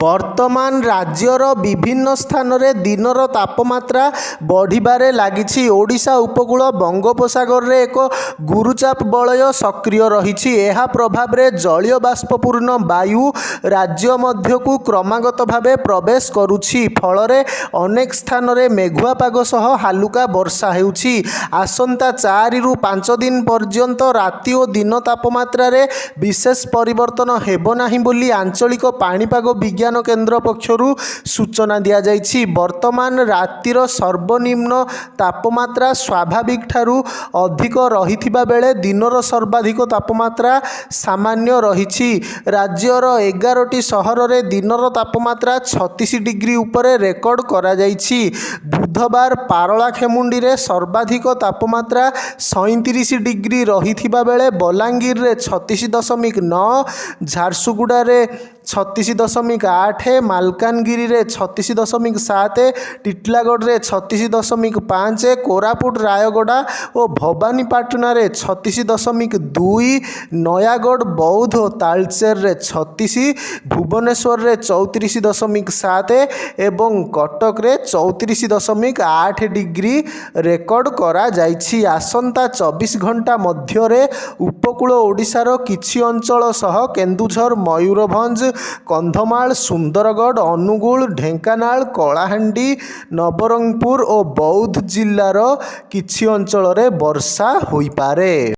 ବର୍ତ୍ତମାନ ରାଜ୍ୟର ବିଭିନ୍ନ ସ୍ଥାନରେ ଦିନର ତାପମାତ୍ରା ବଢ଼ିବାରେ ଲାଗିଛି। ଓଡ଼ିଶା ଉପକୂଳ ବଙ୍ଗୋପସାଗରରେ ଏକ ଗୁରୁଚାପ ବଳୟ ସକ୍ରିୟ ରହିଛି। ଏହା ପ୍ରଭାବରେ ଜଳୀୟ ବାଷ୍ପପୂର୍ଣ୍ଣ ବାୟୁ ରାଜ୍ୟ ମଧ୍ୟକୁ କ୍ରମାଗତ ଭାବେ ପ୍ରବେଶ କରୁଛି। ଫଳରେ ଅନେକ ସ୍ଥାନରେ ମେଘୁଆ ପାଗ ସହ ହାଲୁକା ବର୍ଷା ହେଉଛି। ଆସନ୍ତା 4ରୁ 5 ଦିନ ପର୍ଯ୍ୟନ୍ତ ରାତି ଓ ଦିନ ତାପମାତ୍ରାରେ ବିଶେଷ ପରିବର୍ତ୍ତନ ହେବ ନାହିଁ ବୋଲି ଆଞ୍ଚଳିକ ପାଣିପାଗ ବିଜ୍ଞାନ କେନ୍ଦ୍ର ପକ୍ଷରୁ ସୂଚନା ଦିଆଯାଇଛି। ବର୍ତ୍ତମାନ ରାତିର ସର୍ବନିମ୍ନ ତାପମାତ୍ରା ସ୍ୱାଭାବିକ ଠାରୁ ଅଧିକ ରହିଥିବା ବେଳେ ଦିନର ସର୍ବାଧିକ ତାପମାତ୍ରା ସାମାନ୍ୟ ରହିଛି। ରାଜ୍ୟର 11ଟି ସହରରେ ଦିନର ତାପମାତ୍ରା 36 ଡିଗ୍ରୀ ଉପରେ ରେକର୍ଡ କରାଯାଇଛି। ବୁଧବାର ପାରଳାଖେମୁଣ୍ଡିରେ ସର୍ବାଧିକ ତାପମାତ୍ରା 37 ଡିଗ୍ରୀ ରହିଥିବା ବେଳେ ବଲାଙ୍ଗୀରରେ 36.9, ଝାରସୁଗୁଡ଼ାରେ 36.8, ମାଲକାନଗିରିରେ 36.7, ଟିଟିଲାଗଡ଼ରେ 36.5, କୋରାପୁଟ, ରାୟଗଡ଼ା ଓ ଭବାନୀପାଟଣାରେ 36.2, ନୟାଗଡ଼, ବୌଦ୍ଧ ଓ ତାଳଚେରରେ 36, ଭୁବନେଶ୍ୱରରେ 34.7 ଏବଂ କଟକରେ 34.8 ଡିଗ୍ରୀ ରେକର୍ଡ କରାଯାଇଛି। ଆସନ୍ତା 24 ଘଣ୍ଟା ମଧ୍ୟରେ ଉପକୂଳ ଓଡ଼ିଶାର କିଛି ଅଞ୍ଚଳ ସହ କେନ୍ଦୁଝର, ମୟୂରଭଞ୍ଜ, କନ୍ଧମାଳ, ସୁନ୍ଦରଗଡ଼, ଅନୁଗୁଳ, ଢେଙ୍କାନାଳ, କଳାହାଣ୍ଡି, ନବରଙ୍ଗପୁର ଓ ବୌଦ୍ଧ ଜିଲ୍ଲାର କିଛି ଅଞ୍ଚଳରେ ବର୍ଷା ହୋଇପାରେ।